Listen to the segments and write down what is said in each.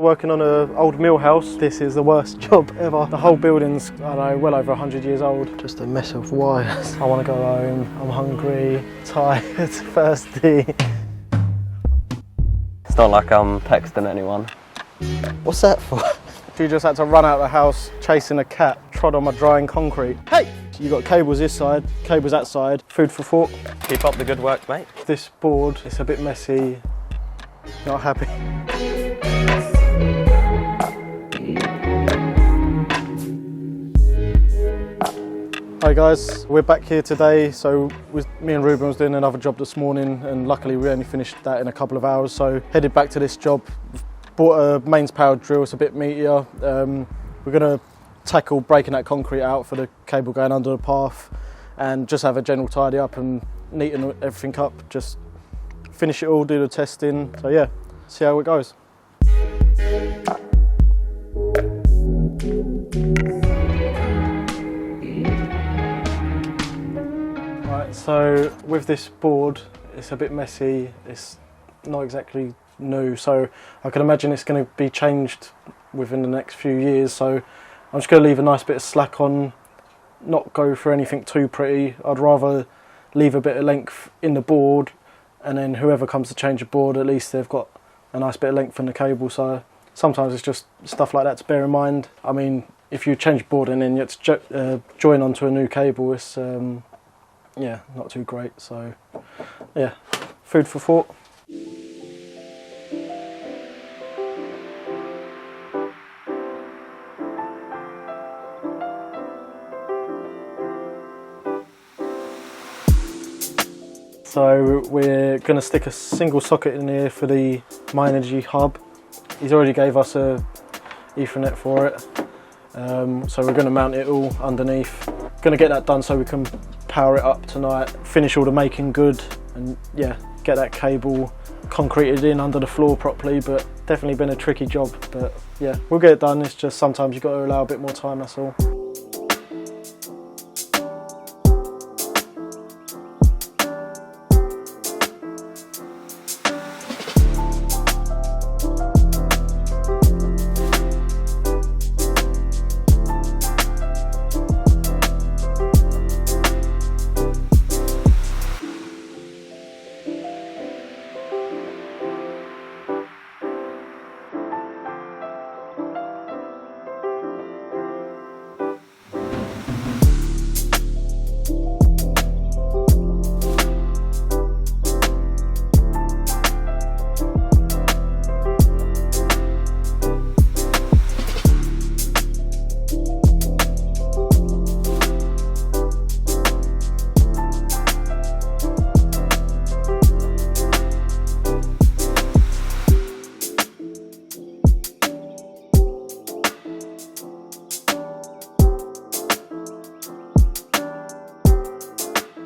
working on an old mill house. This is the worst job ever. The whole building's, I don't know, well over 100 years old. Just a mess of wires. I want to go home, I'm hungry, tired, thirsty. It's not like I'm texting anyone. What's that for? You just had to run out of the house chasing a cat, trod on my drying concrete. Hey! You got cables this side, cables that side, food for thought. Keep up the good work, mate. This board, it's a bit messy, not happy. Hi guys, we're back here today. So me and Reuben was doing another job this morning, and luckily we only finished that in a couple of hours. So headed back to this job, bought a mains powered drill, it's a bit meatier. We're gonna tackle breaking that concrete out for the cable going under the path, and just have a general tidy up and neaten everything up, just finish it all, do the testing. So yeah, see how it goes. Right, so with this board, it's a bit messy, it's not exactly new, so I can imagine it's going to be changed within the next few years. So I'm just going to leave a nice bit of slack on, not go for anything too pretty. I'd rather leave a bit of length in the board, and then whoever comes to change the board, at least they've got a nice bit of length in the cable. So sometimes it's just stuff like that to bear in mind. I mean, if you change board and then you have to join onto a new cable, it's yeah, not too great. So yeah, food for thought. So we're going to stick a single socket in here for the My Energy hub. He's already gave us a Ethernet for it. So we're going to mount it all underneath. Going to get that done so we can power it up tonight, finish all the making good, and yeah, get that cable concreted in under the floor properly. But definitely been a tricky job, but yeah, we'll get it done. It's just sometimes you've got to allow a bit more time, that's all.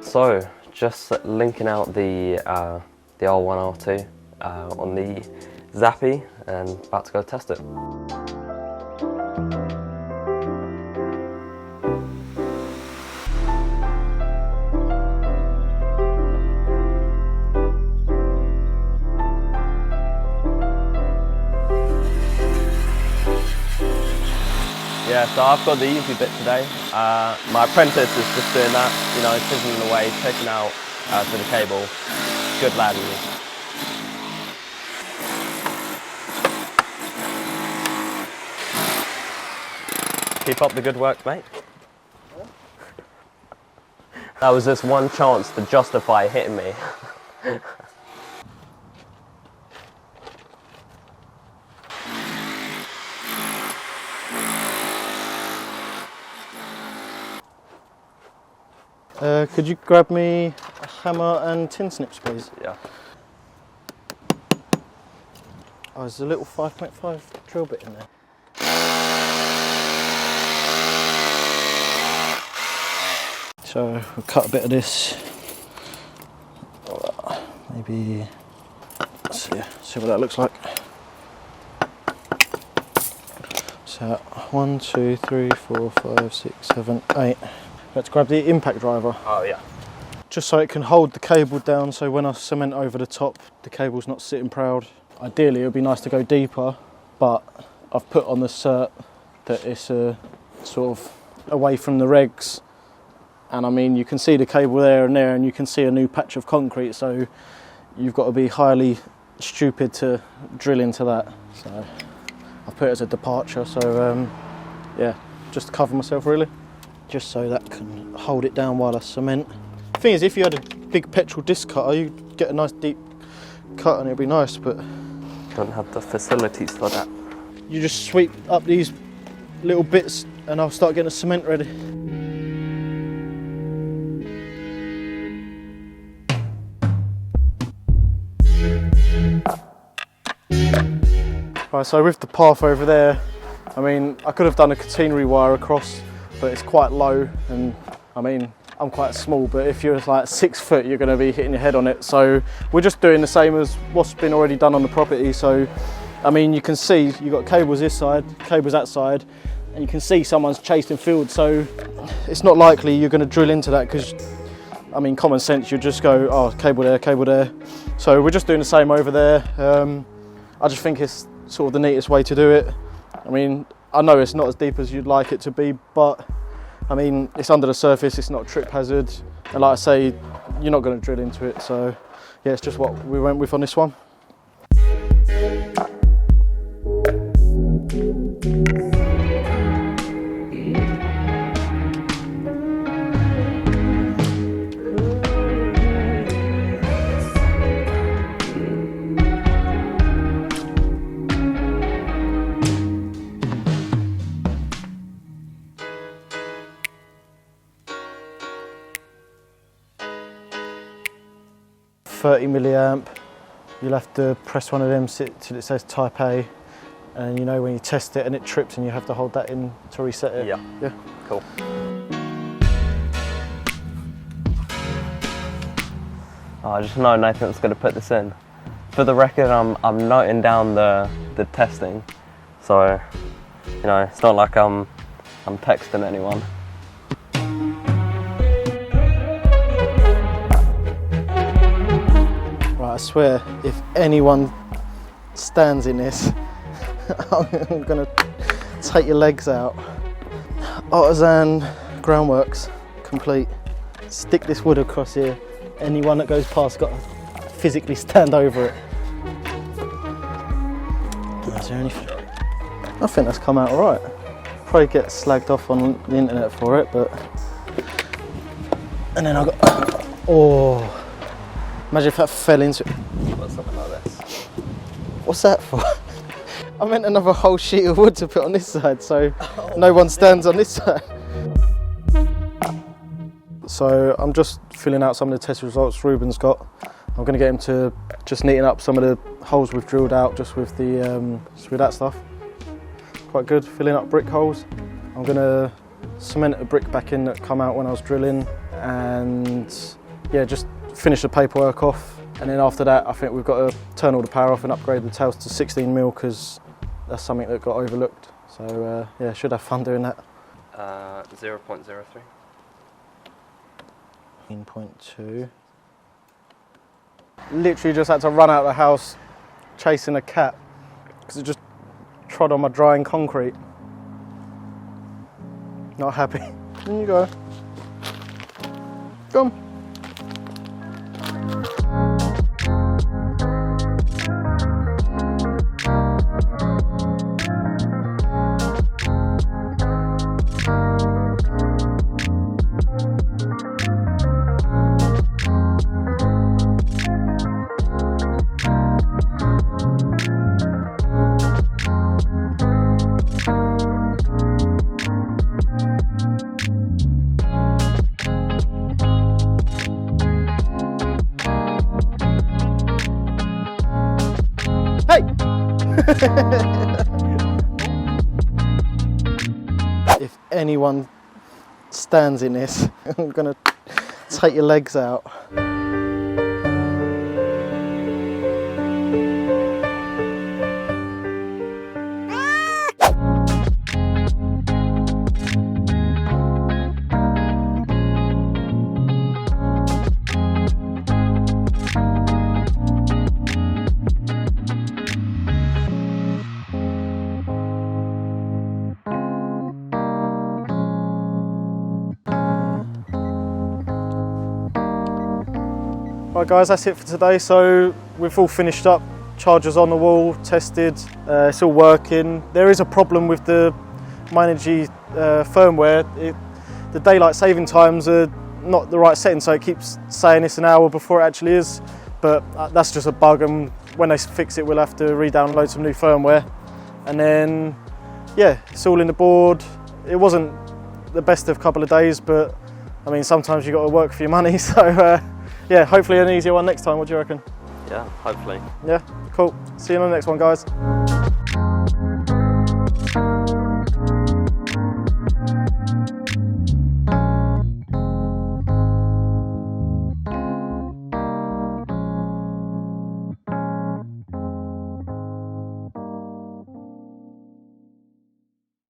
So, just linking out the R1, R2 on the Zappy, and about to go test it. Yeah, so I've got the easy bit today. My apprentice is just doing that, you know, chiseling away, taking out to the cable. Good lad. Keep up the good work, mate. That was just one chance to justify hitting me. Could you grab me a hammer and tin snips, please? Yeah. Oh, there's a little 5.5 drill bit in there. So we'll cut a bit of this. Maybe see what that looks like. So 1, 2, 3, 4, 5, 6, 7, 8. Let's grab the impact driver. Oh yeah. Just so it can hold the cable down, so when I cement over the top, the cable's not sitting proud. Ideally, it would be nice to go deeper, but I've put on the cert that it's sort of away from the regs, and I mean you can see the cable there, and you can see a new patch of concrete, so you've got to be highly stupid to drill into that. So I've put it as a departure, so yeah, just to cover myself really, just so that can hold it down while I cement. The thing is, if you had a big petrol disc cutter, you'd get a nice deep cut and it'd be nice, but don't have the facilities for that. You just sweep up these little bits and I'll start getting the cement ready. Right, so with the path over there, I mean, I could have done a catenary wire across, but it's quite low, and I mean, I'm quite small, but if you're like 6 foot, you're going to be hitting your head on it. So we're just doing the same as what's been already done on the property. So, I mean, you can see you've got cables this side, cables that side, and you can see someone's chasing field. So it's not likely you're going to drill into that, because, I mean, common sense, you just go, oh, cable there, cable there. So we're just doing the same over there. I just think it's sort of the neatest way to do it. I mean, I know it's not as deep as you'd like it to be, but I mean, it's under the surface, it's not a trip hazard, and like I say, you're not going to drill into it, so yeah, it's just what we went with on this one. .30 milliamp, you'll have to press one of them till it says type A, and you know when you test it and it trips and you have to hold that in to reset it. Yeah. Cool. Oh, I just know Nathan's going to put this in. For the record, I'm noting down the testing, so you know it's not like I'm texting anyone. I swear, if anyone stands in this, I'm gonna take your legs out. Artisan groundworks, complete. Stick this wood across here. Anyone that goes past got to physically stand over it. Is there anything? I think that's come out alright. Probably get slagged off on the internet for it, but... And then I got... Oh... Imagine if that fell into it. Got something like this. What's that for? I meant another whole sheet of wood to put on this side, so no one stands on this side. So I'm just filling out some of the test results Reuben's got. I'm going to get him to just neaten up some of the holes we've drilled out just with that stuff. Quite good, filling up brick holes. I'm going to cement a brick back in that come out when I was drilling, and yeah, just finish the paperwork off, and then after that I think we've got to turn all the power off and upgrade the tails to 16mm, because that's something that got overlooked. So yeah, should have fun doing that. 0.03. 0.2. Literally just had to run out of the house chasing a cat because it just trod on my drying concrete. Not happy. In you go. Come. Hey! If anyone stands in this, I'm gonna take your legs out. Right guys, that's it for today. So we've all finished up, chargers on the wall, tested, it's all working. There is a problem with the MyEnergy firmware. The daylight saving times are not the right setting, so it keeps saying it's an hour before it actually is, but that's just a bug, and when they fix it we'll have to re-download some new firmware. And then yeah, it's all in the board. It wasn't the best of couple of days, but I mean sometimes you got to work for your money, so yeah, hopefully an easier one next time. What do you reckon? Yeah, hopefully. Yeah, cool. See you on the next one, guys.